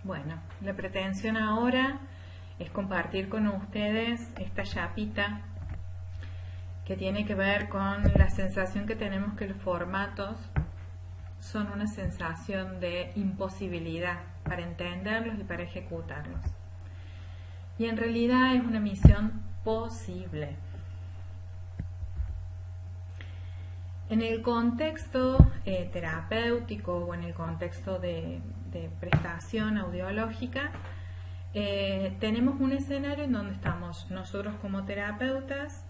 Bueno, la pretensión ahora es compartir con ustedes esta chapita que tiene que ver con la sensación que tenemos que los formatos son una sensación de imposibilidad para entenderlos y para ejecutarlos. Y en realidad es una misión posible. En el contexto terapéutico o en el contexto de prestación audiológica, tenemos un escenario en donde estamos nosotros como terapeutas,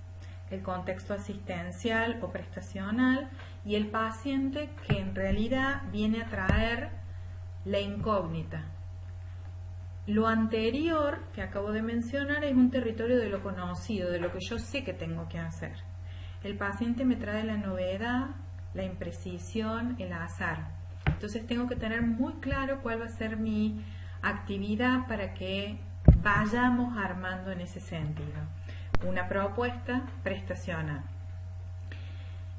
el contexto asistencial o prestacional y el paciente que en realidad viene a traer la incógnita. Lo anterior que acabo de mencionar es un territorio de lo conocido, de lo que yo sé que tengo que hacer. El paciente me trae la novedad, la imprecisión, el azar. Entonces tengo que tener muy claro cuál va a ser mi actividad para que vayamos armando en ese sentido una propuesta prestacional.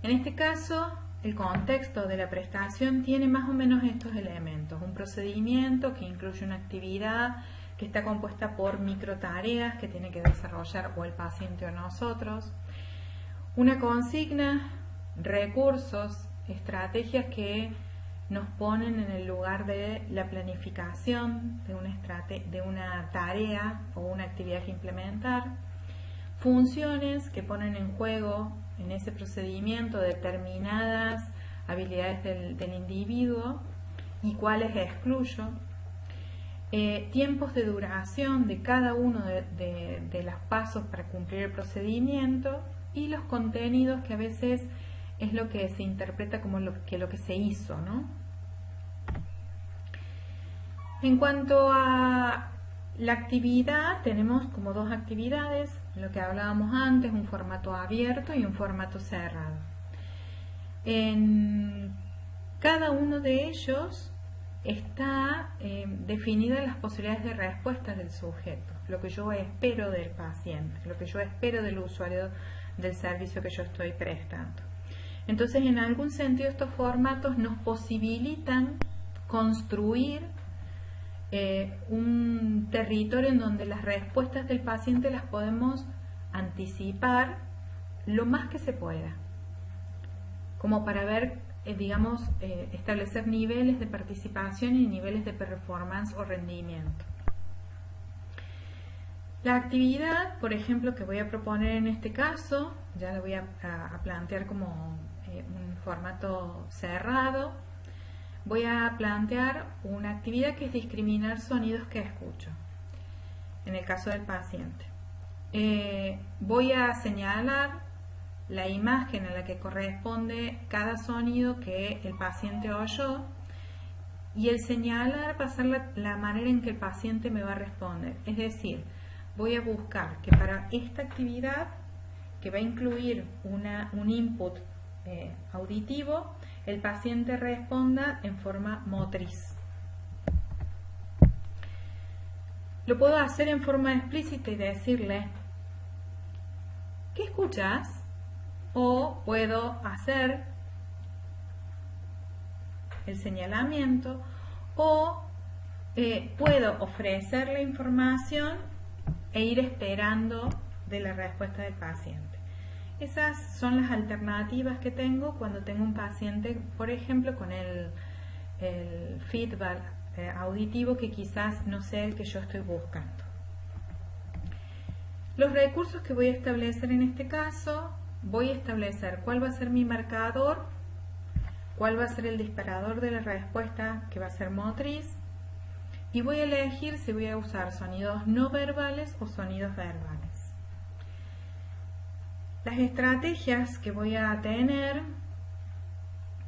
En este caso, el contexto de la prestación tiene más o menos estos elementos: un procedimiento que incluye una actividad que está compuesta por microtareas que tiene que desarrollar o el paciente o nosotros, una consigna, recursos, estrategias que nos ponen en el lugar de la planificación de una tarea o una actividad que implementar, funciones que ponen en juego en ese procedimiento determinadas habilidades del individuo y cuáles excluyo, tiempos de duración de cada uno de los pasos para cumplir el procedimiento y los contenidos, que a veces es lo que se interpreta como lo que se hizo, ¿no? En cuanto a la actividad, tenemos como dos actividades, lo que hablábamos antes, un formato abierto y un formato cerrado. En cada uno de ellos está definida las posibilidades de respuesta del sujeto, lo que yo espero del paciente, lo que yo espero del usuario del servicio que yo estoy prestando. Entonces, en algún sentido, estos formatos nos posibilitan construir un territorio en donde las respuestas del paciente las podemos anticipar lo más que se pueda, como para ver, establecer niveles de participación y niveles de performance o rendimiento. La actividad, por ejemplo, que voy a proponer en este caso, ya la voy a plantear como un formato cerrado. Voy a plantear una actividad que es discriminar sonidos que escucho, en el caso del paciente. Voy a señalar la imagen a la que corresponde cada sonido que el paciente oyó, y el señalar va a ser la manera en que el paciente me va a responder. Es decir, voy a buscar que para esta actividad, que va a incluir un input auditivo, el paciente responda en forma motriz. Lo puedo hacer en forma explícita y decirle: ¿qué escuchas? O puedo hacer el señalamiento, o puedo ofrecer la información e ir esperando de la respuesta del paciente. Esas son las alternativas que tengo cuando tengo un paciente, por ejemplo, con el feedback auditivo que quizás no sea el que yo estoy buscando. Los recursos que voy a establecer en este caso, voy a establecer cuál va a ser mi marcador, cuál va a ser el disparador de la respuesta, que va a ser motriz, y voy a elegir si voy a usar sonidos no verbales o sonidos verbales. Las estrategias que voy a tener,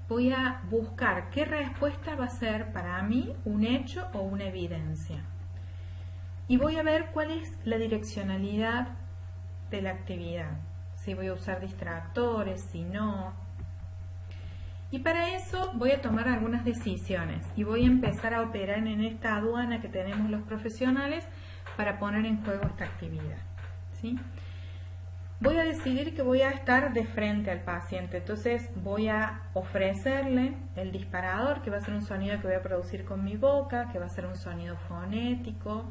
voy a buscar qué respuesta va a ser para mí un hecho o una evidencia. Y voy a ver cuál es la direccionalidad de la actividad, si voy a usar distractores, si no. Y para eso voy a tomar algunas decisiones y voy a empezar a operar en esta aduana que tenemos los profesionales para poner en juego esta actividad, ¿sí? voy a decidir que voy a estar de frente al paciente. Entonces voy a ofrecerle el disparador, que va a ser un sonido que voy a producir con mi boca, que va a ser un sonido fonético,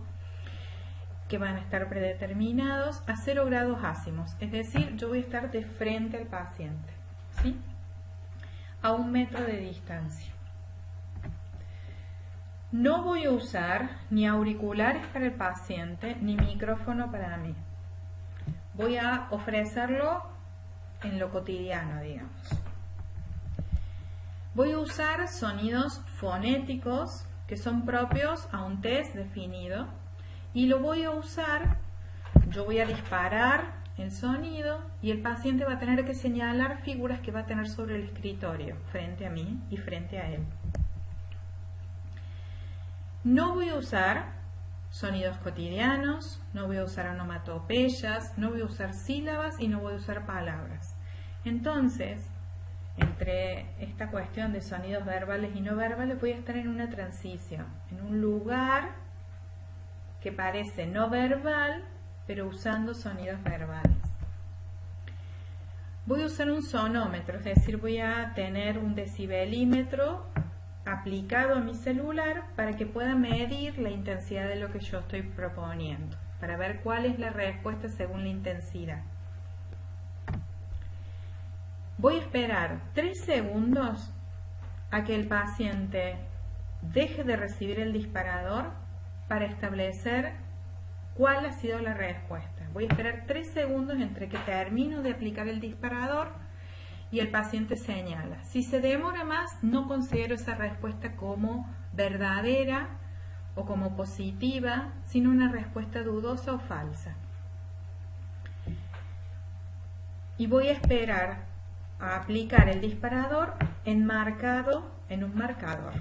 que van a estar predeterminados a 0 grados ácimos. Es decir, yo voy a estar de frente al paciente, ¿sí? A 1 metro de distancia. No voy a usar ni auriculares para el paciente, ni micrófono para mí. Voy a ofrecerlo en lo cotidiano, digamos. Voy a usar sonidos fonéticos que son propios a un test definido y lo voy a usar, yo voy a disparar el sonido y el paciente va a tener que señalar figuras que va a tener sobre el escritorio, frente a mí y frente a él. No voy a usar sonidos cotidianos, no voy a usar onomatopeyas, no voy a usar sílabas y no voy a usar palabras. Entonces, entre esta cuestión de sonidos verbales y no verbales, voy a estar en una transición, en un lugar que parece no verbal, pero usando sonidos verbales. Voy a usar un sonómetro, es decir, voy a tener un decibelímetro aplicado a mi celular para que pueda medir la intensidad de lo que yo estoy proponiendo, para ver cuál es la respuesta según la intensidad. Voy a esperar 3 segundos a que el paciente deje de recibir el disparador para establecer cuál ha sido la respuesta. Voy a esperar 3 segundos entre que termino de aplicar el disparador y el paciente señala. Si se demora más, no considero esa respuesta como verdadera o como positiva, sino una respuesta dudosa o falsa. Y voy a esperar a aplicar el disparador enmarcado en un marcador.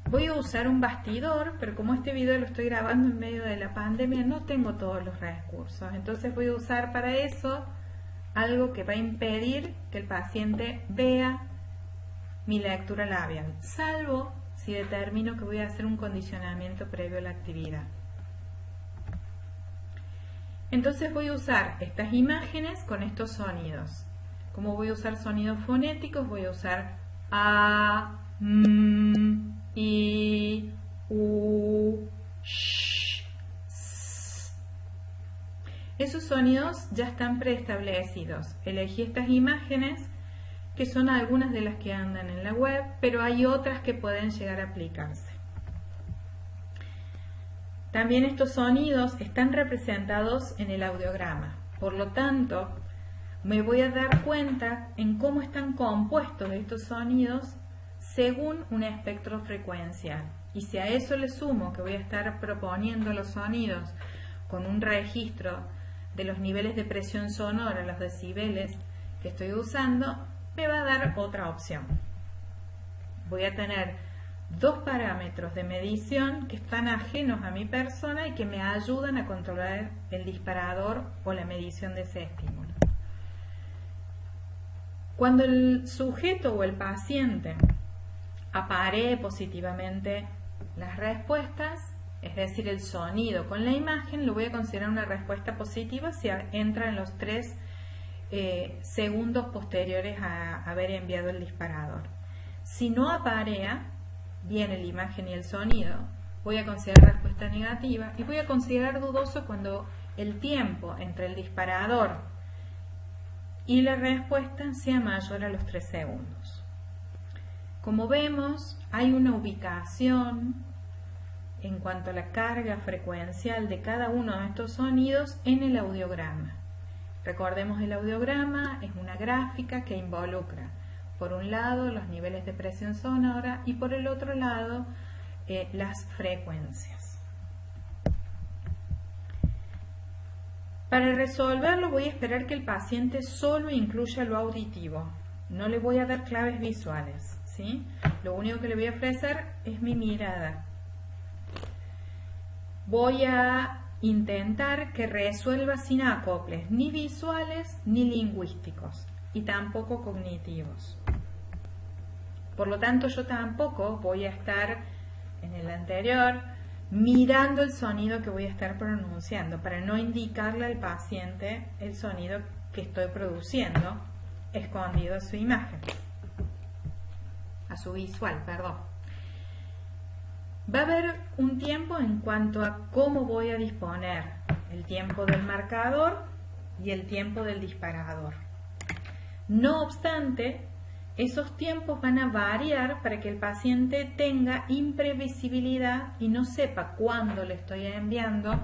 Voy a usar un bastidor, pero como este video lo estoy grabando en medio de la pandemia, no tengo todos los recursos. Entonces voy a usar para eso algo que va a impedir que el paciente vea mi lectura labial, salvo si determino que voy a hacer un condicionamiento previo a la actividad. Entonces voy a usar estas imágenes con estos sonidos. Como voy a usar sonidos fonéticos, voy a usar A, M, I, U, Sh, S. Esos sonidos ya están preestablecidos. Elegí estas imágenes, que son algunas de las que andan en la web, pero hay otras que pueden llegar a aplicarse. También estos sonidos están representados en el audiograma. Por lo tanto, me voy a dar cuenta en cómo están compuestos estos sonidos según un espectro frecuencial. Y si a eso le sumo que voy a estar proponiendo los sonidos con un registro de los niveles de presión sonora, los decibeles que estoy usando, me va a dar otra opción. Voy a tener 2 parámetros de medición que están ajenos a mi persona y que me ayudan a controlar el disparador o la medición de ese estímulo. Cuando el sujeto o el paciente aparee positivamente las respuestas, es decir, el sonido con la imagen, lo voy a considerar una respuesta positiva si entra en los 3 segundos posteriores a haber enviado el disparador. Si no aparea bien la imagen y el sonido, voy a considerar respuesta negativa y voy a considerar dudoso cuando el tiempo entre el disparador y la respuesta sea mayor a los 3 segundos. Como vemos, hay una ubicación en cuanto a la carga frecuencial de cada uno de estos sonidos en el audiograma. Recordemos, el audiograma es una gráfica que involucra, por un lado, los niveles de presión sonora y por el otro lado, las frecuencias. Para resolverlo voy a esperar que el paciente solo incluya lo auditivo. No le voy a dar claves visuales, ¿sí? Lo único que le voy a ofrecer es mi mirada. Voy a intentar que resuelva sin acoples ni visuales ni lingüísticos y tampoco cognitivos. Por lo tanto, yo tampoco voy a estar en el anterior mirando el sonido que voy a estar pronunciando para no indicarle al paciente el sonido que estoy produciendo escondido a su imagen, a su visual, perdón. Va a haber un tiempo en cuanto a cómo voy a disponer el tiempo del marcador y el tiempo del disparador. No obstante, esos tiempos van a variar para que el paciente tenga imprevisibilidad y no sepa cuándo le estoy enviando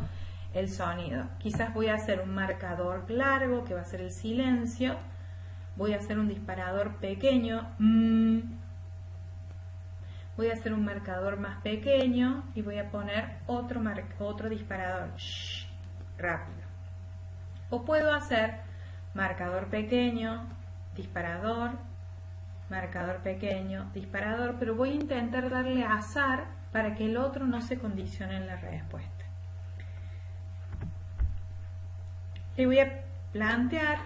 el sonido. Quizás voy a hacer un marcador largo, que va a ser el silencio. Voy a hacer un disparador pequeño. Voy a hacer un marcador más pequeño y voy a poner otro disparador rápido. O puedo hacer marcador pequeño, disparador, marcador pequeño, disparador, pero voy a intentar darle azar para que el otro no se condicione en la respuesta. Le voy a plantear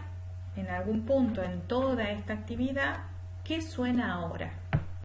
en algún punto en toda esta actividad qué suena ahora.